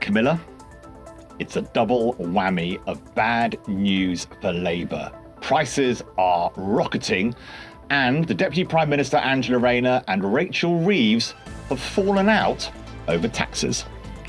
Camilla, it's a double whammy of bad news for Labour. Prices are rocketing, and the Deputy Prime Minister Angela Rayner and Rachel Reeves have fallen out over taxes.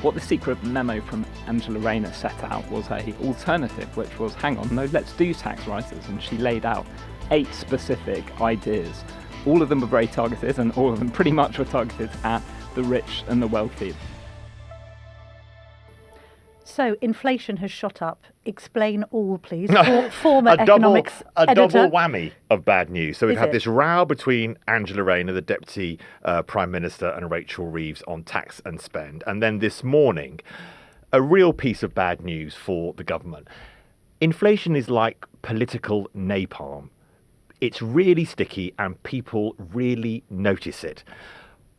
What the secret memo from Angela Rayner set out was a alternative, which was, hang on, no, let's do tax rises. And she laid out 8 specific ideas. All of them were very targeted, and all of them pretty much were targeted at the rich and the wealthy. So inflation has shot up. Explain all, please. Former economics editor. Double whammy of bad news. So we've had this row between Angela Rayner, the Deputy Prime Minister, and Rachel Reeves on tax and spend. And then this morning, a real piece of bad news for the government. Inflation is like political napalm. It's really sticky and people really notice it.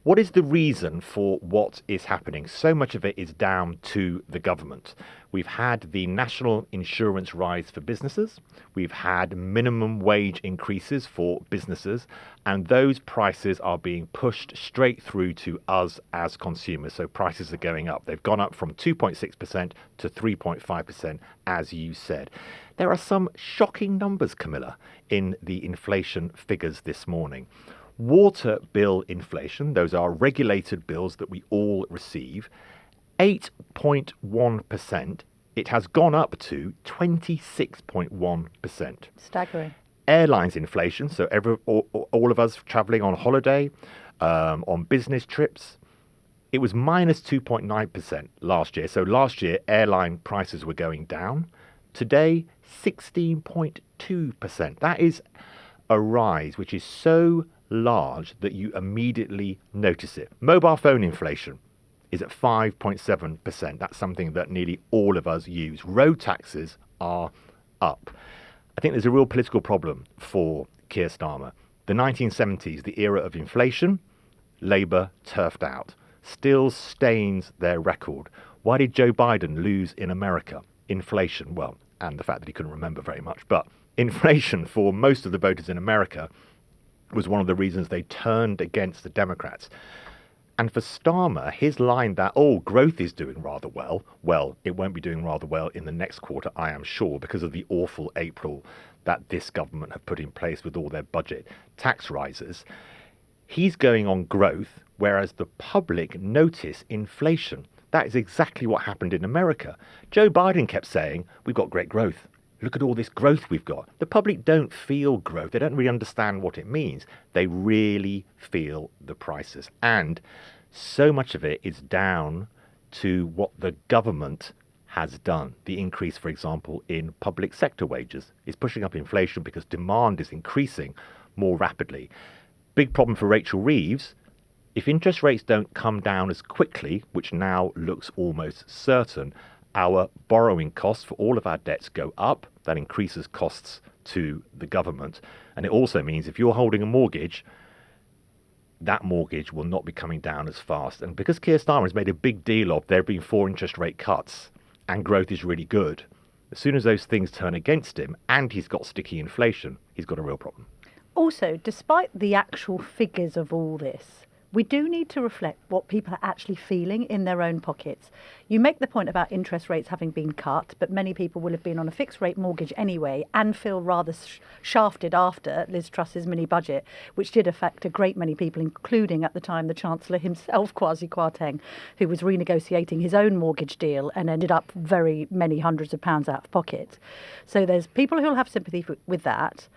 What is the reason for what is happening? So much of it is down to the government. We've had the national insurance rise for businesses. We've had minimum wage increases for businesses, and those prices are being pushed straight through to us as consumers. So prices are going up. They've gone up from 2.6% to 3.5%, as you said. There are some shocking numbers, Camilla, in the inflation figures this morning. Water bill inflation, those are regulated bills that we all receive, 8.1%. It has gone up to 26.1%. Staggering. Airlines inflation, so all of us travelling on holiday, on business trips, it was minus 2.9% last year. So last year, airline prices were going down. Today, 16.2%. That is a rise which is so large that you immediately notice it. Mobile phone inflation is at 5.7%. That's something that nearly all of us use. Road taxes are up. I think there's a real political problem for Keir Starmer. The 1970s, the era of inflation, Labour turfed out. Still stains their record. Why did Joe Biden lose in America? Inflation, well, and the fact that he couldn't remember very much, but inflation for most of the voters in America was one of the reasons they turned against the Democrats. And for Starmer, his line that, growth is doing rather well, it won't be doing rather well in the next quarter, I am sure, because of the awful April that this government have put in place with all their budget tax rises. He's going on growth, whereas the public notice inflation. That is exactly what happened in America. Joe Biden kept saying, we've got great growth. Look at all this growth we've got. The public don't feel growth. They don't really understand what it means. They really feel the prices. And so much of it is down to what the government has done. The increase, for example, in public sector wages is pushing up inflation because demand is increasing more rapidly. Big problem for Rachel Reeves. If interest rates don't come down as quickly, which now looks almost certain, our borrowing costs for all of our debts go up. That increases costs to the government. And it also means if you're holding a mortgage, that mortgage will not be coming down as fast. And because Keir Starmer has made a big deal of there being 4 interest rate cuts and growth is really good, as soon as those things turn against him and he's got sticky inflation, he's got a real problem. Also, despite the actual figures of all this, we do need to reflect what people are actually feeling in their own pockets. You make the point about interest rates having been cut, but many people will have been on a fixed rate mortgage anyway and feel rather shafted after Liz Truss's mini budget, which did affect a great many people, including at the time the Chancellor himself, Kwasi Kwarteng, who was renegotiating his own mortgage deal and ended up very many hundreds of pounds out of pocket. So there's people who'll have sympathy with that.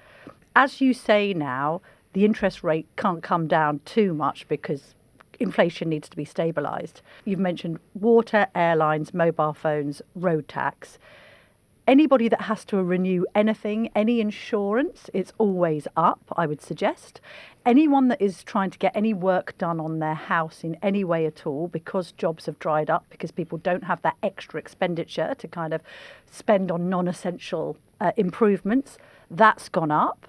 As you say now, the interest rate can't come down too much because inflation needs to be stabilised. You've mentioned water, airlines, mobile phones, road tax. Anybody that has to renew anything, any insurance, it's always up, I would suggest. Anyone that is trying to get any work done on their house in any way at all because jobs have dried up, because people don't have that extra expenditure to kind of spend on non-essential improvements, that's gone up.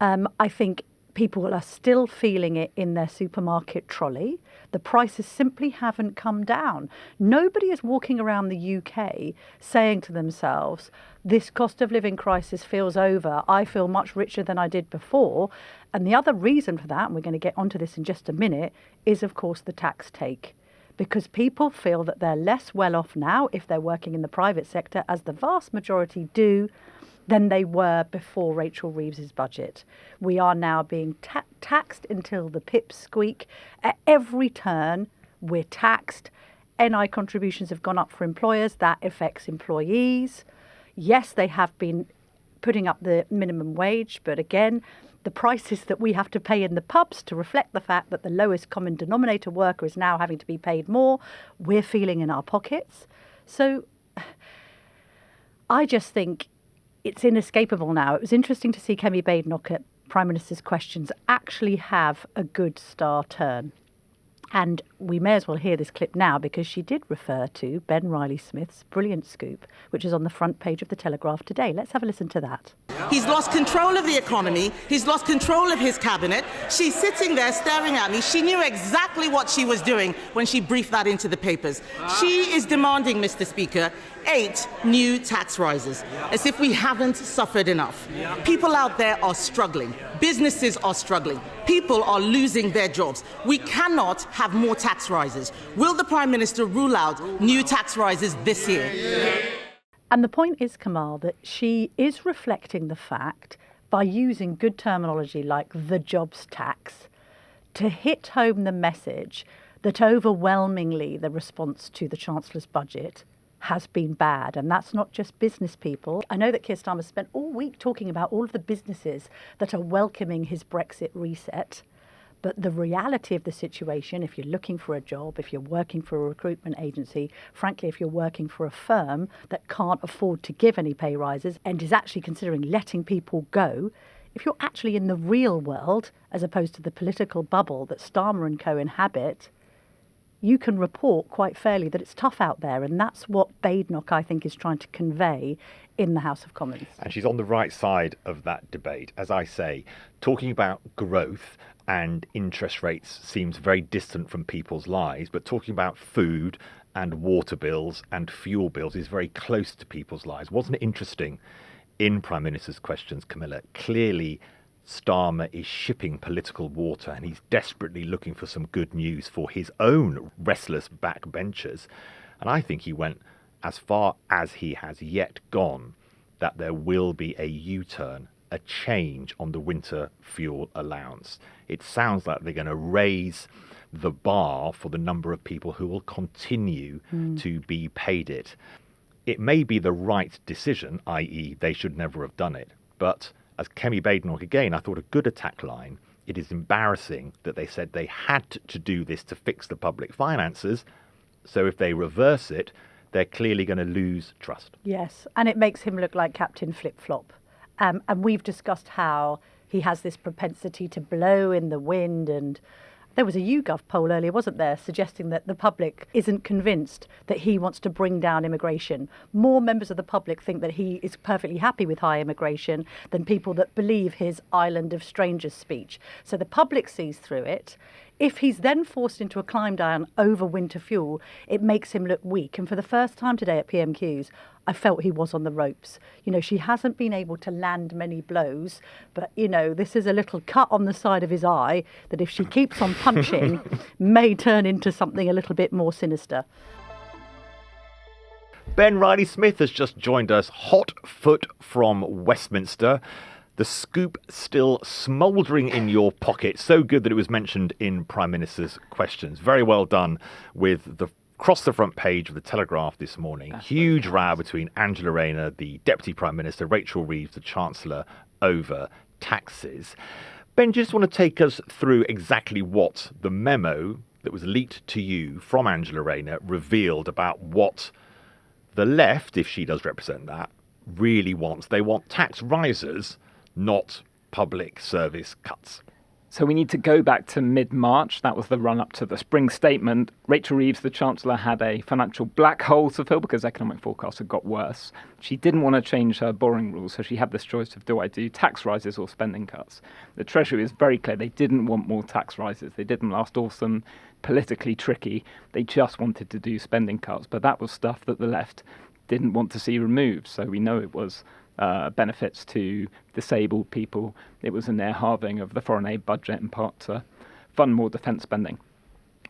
I think people are still feeling it in their supermarket trolley. The prices simply haven't come down. Nobody is walking around the UK saying to themselves, this cost of living crisis feels over. I feel much richer than I did before. And the other reason for that, and we're going to get onto this in just a minute, is of course the tax take. because people feel that they're less well off now if they're working in the private sector, as the vast majority do, than they were before Rachel Reeves's budget. We are now being taxed until the pips squeak. At every turn, we're taxed. NI contributions have gone up for employers. That affects employees. Yes, they have been putting up the minimum wage, but again, the prices that we have to pay in the pubs to reflect the fact that the lowest common denominator worker is now having to be paid more, we're feeling in our pockets. So I just think it's inescapable now. It was interesting to see Kemi Badenoch at Prime Minister's Questions actually have a good star turn. And we may as well hear this clip now, because she did refer to Ben Riley-Smith's brilliant scoop, which is on the front page of The Telegraph today. Let's have a listen to that. He's lost control of the economy. He's lost control of his cabinet. She's sitting there staring at me. She knew exactly what she was doing when she briefed that into the papers. She is demanding, Mr. Speaker, 8 new tax rises, as if we haven't suffered enough. People out there are struggling. Businesses are struggling. People are losing their jobs. We cannot have more tax rises. Will the Prime Minister rule out new tax rises this year? And the point is, Kamal, that she is reflecting the fact, by using good terminology like the jobs tax, to hit home the message that overwhelmingly the response to the Chancellor's budget has been bad. And that's not just business people. I know that Keir Starmer spent all week talking about all of the businesses that are welcoming his Brexit reset. But the reality of the situation, if you're looking for a job, if you're working for a recruitment agency, frankly, if you're working for a firm that can't afford to give any pay rises and is actually considering letting people go, if you're actually in the real world, as opposed to the political bubble that Starmer and co inhabit, you can report quite fairly that it's tough out there. And that's what Badenoch, I think, is trying to convey in the House of Commons. And she's on the right side of that debate. As I say, talking about growth and interest rates seems very distant from people's lives, but talking about food and water bills and fuel bills is very close to people's lives. Wasn't it interesting in Prime Minister's Questions, Camilla? Clearly, Starmer is shipping political water, and he's desperately looking for some good news for his own restless backbenchers. And I think he went as far as he has yet gone, that there will be a U-turn, a change on the winter fuel allowance. It sounds like they're going to raise the bar for the number of people who will continue to be paid it. It may be the right decision, i.e. they should never have done it, but as Kemi Badenoch, again, I thought a good attack line, it is embarrassing that they said they had to do this to fix the public finances. So if they reverse it, they're clearly going to lose trust. Yes, and it makes him look like Captain Flip-Flop. And we've discussed how he has this propensity to blow in the wind, and there was a YouGov poll earlier, wasn't there, suggesting that the public isn't convinced that he wants to bring down immigration. More members of the public think that he is perfectly happy with high immigration than people that believe his island of strangers speech. So the public sees through it. If he's then forced into a climb down over winter fuel, it makes him look weak. And for the first time today at PMQs, I felt he was on the ropes. You know, she hasn't been able to land many blows, but, you know, this is a little cut on the side of his eye that if she keeps on punching, may turn into something a little bit more sinister. Ben Riley-Smith has just joined us, hot foot from Westminster. The scoop still smouldering in your pocket. So good that it was mentioned in Prime Minister's Questions. Very well done with the across the front page of the Telegraph this morning. That's huge row between Angela Rayner, the Deputy Prime Minister, Rachel Reeves, the Chancellor, over taxes. Ben, do you just want to take us through exactly what the memo that was leaked to you from Angela Rayner revealed about what the left, if she does represent that, really wants? They want tax rises, not public service cuts. So we need to go back to mid-March. That was the run-up to the spring statement. Rachel Reeves, the Chancellor, had a financial black hole to fill because economic forecasts had got worse. She didn't want to change her borrowing rules, so she had this choice of, do I do tax rises or spending cuts? The Treasury is very clear. They didn't want more tax rises. They didn't last autumn, politically tricky. They just wanted to do spending cuts. But that was stuff that the left didn't want to see removed. So we know it was benefits to disabled people. It was a near halving of the foreign aid budget, in part to fund more defence spending.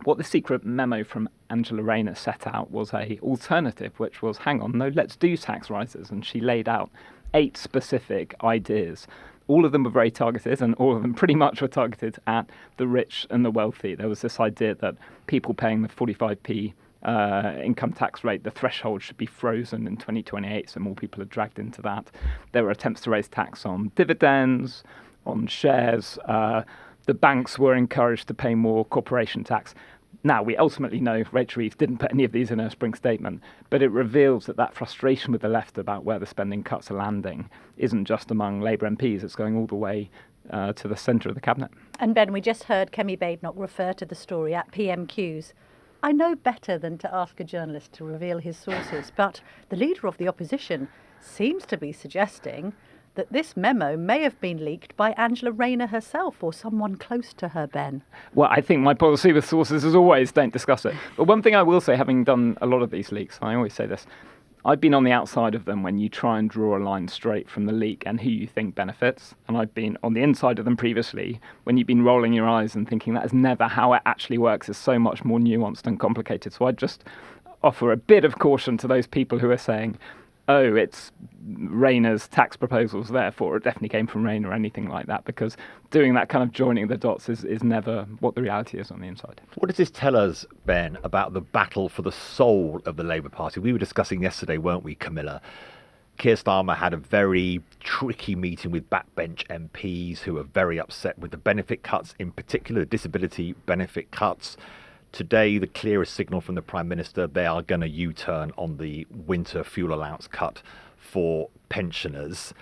What the secret memo from Angela Rayner set out was a alternative, which was, hang on, no, let's do tax rises. And she laid out 8 specific ideas. All of them were very targeted, and all of them pretty much were targeted at the rich and the wealthy. There was this idea that people paying the 45p income tax rate, the threshold should be frozen in 2028, so more people are dragged into that. There were attempts to raise tax on dividends, on shares. The banks were encouraged to pay more corporation tax. Now, we ultimately know Rachel Reeves didn't put any of these in her spring statement, but it reveals that frustration with the left about where the spending cuts are landing isn't just among Labour MPs, it's going all the way to the centre of the cabinet. And Ben, we just heard Kemi Badenoch refer to the story at PMQs. I know better than to ask a journalist to reveal his sources, but the leader of the opposition seems to be suggesting that this memo may have been leaked by Angela Rayner herself or someone close to her, Ben. Well, I think my policy with sources is always don't discuss it. But one thing I will say, having done a lot of these leaks, I always say this, I've been on the outside of them when you try and draw a line straight from the leak and who you think benefits. And I've been on the inside of them previously when you've been rolling your eyes and thinking that is never how it actually works. It's so much more nuanced and complicated. So I'd just offer a bit of caution to those people who are saying, oh, it's Rayner's tax proposals, therefore it definitely came from Rayner or anything like that, because doing that kind of joining the dots is never what the reality is on the inside. What does this tell us, Ben, about the battle for the soul of the Labour Party? We were discussing yesterday, weren't we, Camilla? Keir Starmer had a very tricky meeting with backbench MPs who are very upset with the benefit cuts, in particular disability benefit cuts. Today, the clearest signal from the Prime Minister, they are going to U-turn on the winter fuel allowance cut for pensioners.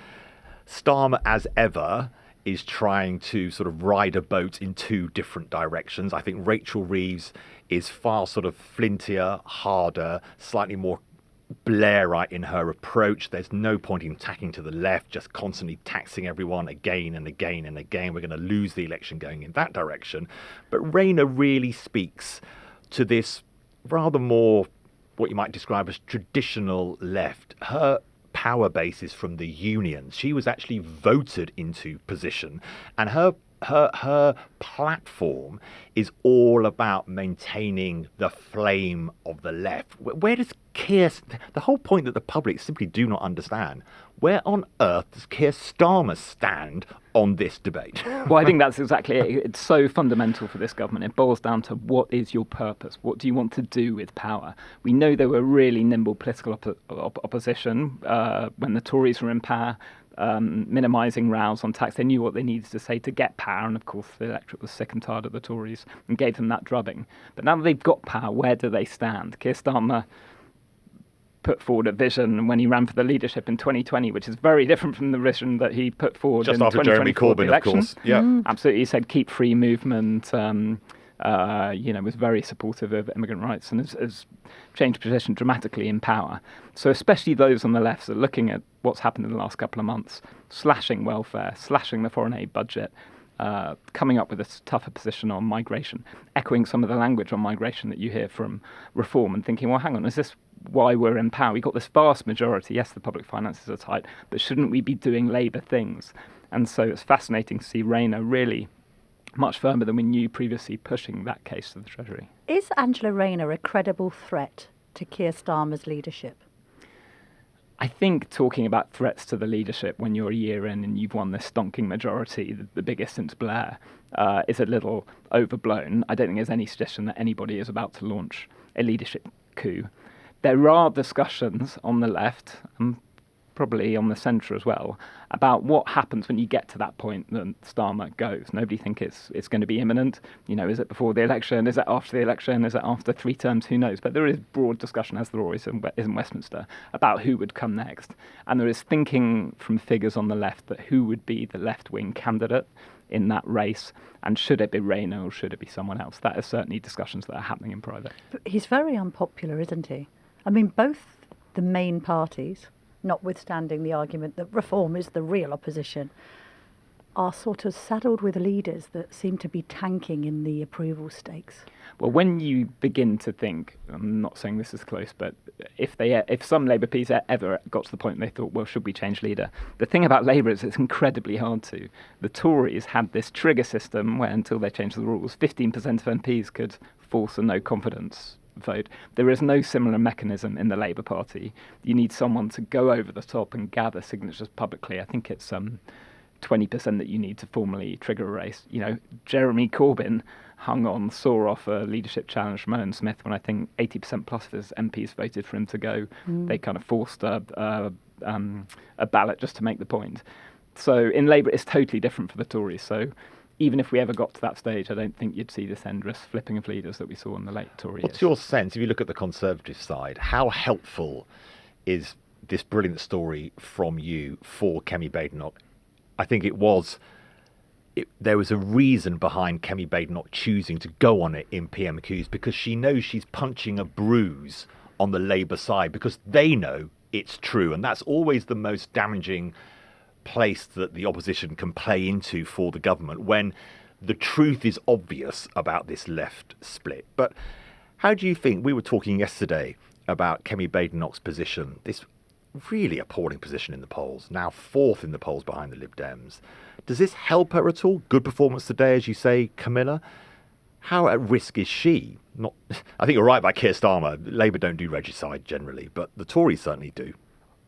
Starmer, as ever, is trying to sort of ride a boat in 2 different directions. I think Rachel Reeves is far sort of flintier, harder, slightly more Blairite in her approach. There's no point in tacking to the left, just constantly taxing everyone again and again and again. We're going to lose the election going in that direction. But Rayner really speaks to this rather more what you might describe as traditional left. Her power base is from the unions. She was actually voted into position, and her platform is all about maintaining the flame of the left. Where does Keir, the whole point that the public simply do not understand, where on earth does Keir Starmer stand on this debate? Well, I think that's exactly it. It's so fundamental for this government. It boils down to what is your purpose? What do you want to do with power? We know there were really nimble political opposition when the Tories were in power. Minimising rows on tax. They knew what they needed to say to get power, and of course the electorate was sick and tired of the Tories and gave them that drubbing. But now that they've got power, where do they stand? Keir Starmer put forward a vision when he ran for the leadership in 2020, which is very different from the vision that he put forward just in after Jeremy 2024 Corbyn, election. of course. Yeah, Absolutely. He said keep free movement. Was very supportive of immigrant rights and has changed position dramatically in power. So especially those on the left are looking at what's happened in the last couple of months, slashing welfare, slashing the foreign aid budget, coming up with a tougher position on migration, echoing some of the language on migration that you hear from Reform and thinking, well, hang on, is this why we're in power? We've got this vast majority. Yes, the public finances are tight, but shouldn't we be doing Labour things? And so it's fascinating to see Rayner really much firmer than we knew previously pushing that case to the Treasury. Is Angela Rayner a credible threat to Keir Starmer's leadership? I think talking about threats to the leadership when you're a year in and you've won this stonking majority, the biggest since Blair, is a little overblown. I don't think there's any suggestion that anybody is about to launch a leadership coup. There are discussions on the left, and probably on the centre as well, about what happens when you get to that point that Starmer goes. Nobody thinks it's going to be imminent. You know, is it before the election? Is it after the election? Is it after 3 terms? Who knows? But there is broad discussion, as there always is in Westminster, about who would come next. And there is thinking from figures on the left that who would be the left-wing candidate in that race, and should it be Rayner or should it be someone else? That is certainly discussions that are happening in private. But he's very unpopular, isn't he? I mean, both the main parties, notwithstanding the argument that Reform is the real opposition, are sort of saddled with leaders that seem to be tanking in the approval stakes. Well, when you begin to think, I'm not saying this is close, but if some Labour MPs ever got to the point they thought, well, should we change leader? The thing about Labour is it's incredibly hard to. The Tories had this trigger system where until they changed the rules, 15% of MPs could force a no confidence vote. There is no similar mechanism in the Labour Party. You need someone to go over the top and gather signatures publicly. I think it's 20% that you need to formally trigger a race. Jeremy Corbyn saw off a leadership challenge from Owen Smith when I think 80% plus of his MPs voted for him to go. They kind of forced a ballot just to make the point. So in Labour, it's totally different for the Tories. So even if we ever got to that stage, I don't think you'd see this endless flipping of leaders that we saw in the late Tory What's years. your sense, if you look at the Conservative side, how helpful is this brilliant story from you for Kemi Badenoch? I think there was a reason behind Kemi Badenoch choosing to go on it in PMQs, because she knows she's punching a bruise on the Labour side, because they know it's true. And that's always the most damaging place that the opposition can play into for the government, when the truth is obvious about this left split. But how do you think, we were talking yesterday about Kemi Badenoch's position, this really appalling position in the polls, now 4th in the polls behind the Lib Dems. Does this help her at all? Good performance today, as you say, Camilla. How at risk is she? I think you're right about Keir Starmer. Labour don't do regicide generally, but the Tories certainly do.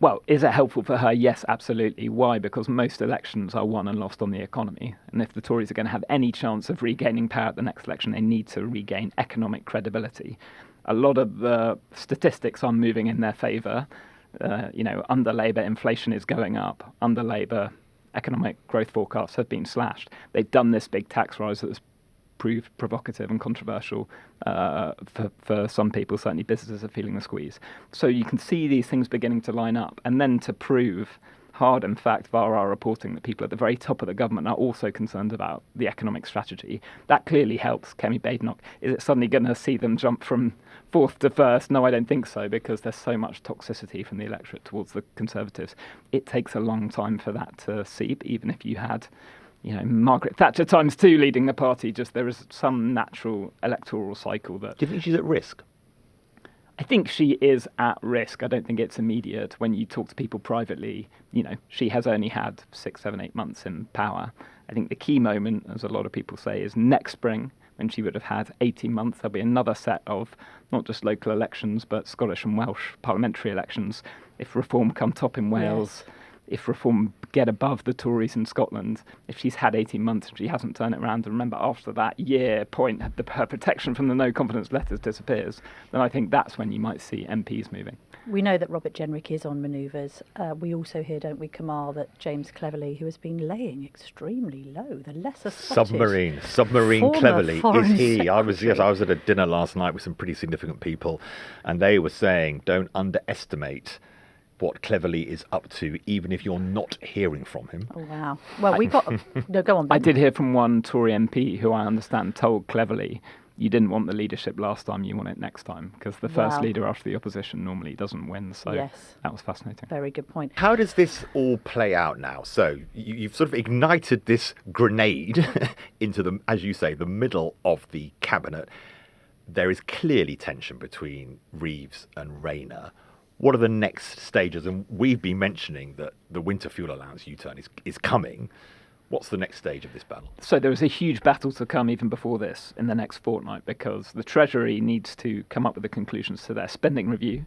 Well, is it helpful for her? Yes, absolutely. Why? Because most elections are won and lost on the economy. And if the Tories are going to have any chance of regaining power at the next election, they need to regain economic credibility. A lot of the statistics are moving in their favour. Under Labour, inflation is going up. Under Labour, economic growth forecasts have been slashed. They've done this big tax rise that has proved provocative and controversial for some people. Certainly businesses are feeling the squeeze. So you can see these things beginning to line up. And then to prove hard, in fact, via our reporting, that people at the very top of the government are also concerned about the economic strategy, that clearly helps Kemi Badenoch. Is it suddenly going to see them jump from 4th to 1st? No, I don't think so, because there's so much toxicity from the electorate towards the Conservatives. It takes a long time for that to seep, even if you had Margaret Thatcher ×2 leading the party. Just there is some natural electoral cycle that... Do you think she's at risk? I think she is at risk. I don't think it's immediate. When you talk to people privately, she has only had 6, 7, 8 months in power. I think the key moment, as a lot of people say, is next spring, when she would have had 18 months. There'll be another set of not just local elections, but Scottish and Welsh parliamentary elections. If Reform come top in Wales... Yes. If Reform get above the Tories in Scotland, if she's had 18 months and she hasn't turned it around, and remember, after that year point, her protection from the no confidence letters disappears, then I think that's when you might see MPs moving. We know that Robert Jenrick is on manoeuvres. We also hear, don't we, Kamal, that James Cleverly, who has been laying extremely low, the lesser spotted Submarine Cleverly is he. Secretary. I was at a dinner last night with some pretty significant people, and they were saying, don't underestimate what Cleverly is up to, even if you're not hearing from him. Oh, wow. Well, we got... No, go on, Ben. I did hear from one Tory MP who I understand told Cleverly, you didn't want the leadership last time, you want it next time, because the first leader after the opposition normally doesn't win. So yes. That was fascinating. Very good point. How does this all play out now? So you've sort of ignited this grenade into the, as you say, the middle of the cabinet. There is clearly tension between Reeves and Rayner. What are the next stages? And we've been mentioning that the winter fuel allowance U-turn is coming. What's the next stage of this battle? So there is a huge battle to come even before this in the next fortnight, because the Treasury needs to come up with the conclusions to their spending review.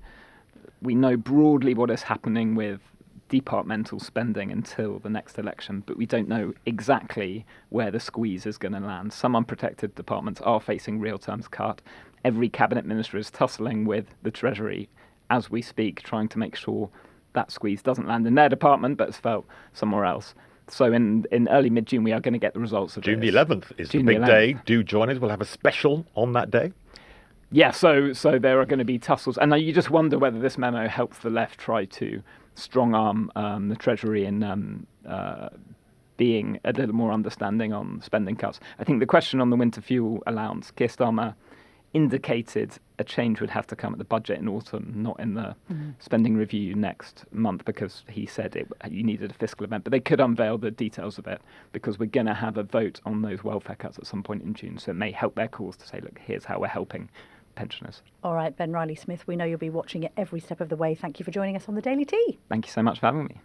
We know broadly what is happening with departmental spending until the next election, but we don't know exactly where the squeeze is going to land. Some unprotected departments are facing real terms cut. Every cabinet minister is tussling with the Treasury as we speak, trying to make sure that squeeze doesn't land in their department, but it's felt somewhere else. So in early mid-June, we are going to get the results of June this. the 11th is the big day. Do join us. We'll have a special on that day. Yeah, so there are going to be tussles. And you just wonder whether this memo helps the left try to strong-arm the Treasury in being a little more understanding on spending cuts. I think the question on the winter fuel allowance, Keir Starmer indicated a change would have to come at the budget in autumn, not in the spending review next month, because he said you needed a fiscal event. But they could unveil the details of it, because we're going to have a vote on those welfare cuts at some point in June. So it may help their cause to say, look, here's how we're helping pensioners. All right, Ben Riley-Smith, we know you'll be watching it every step of the way. Thank you for joining us on the Daily Tea. Thank you so much for having me.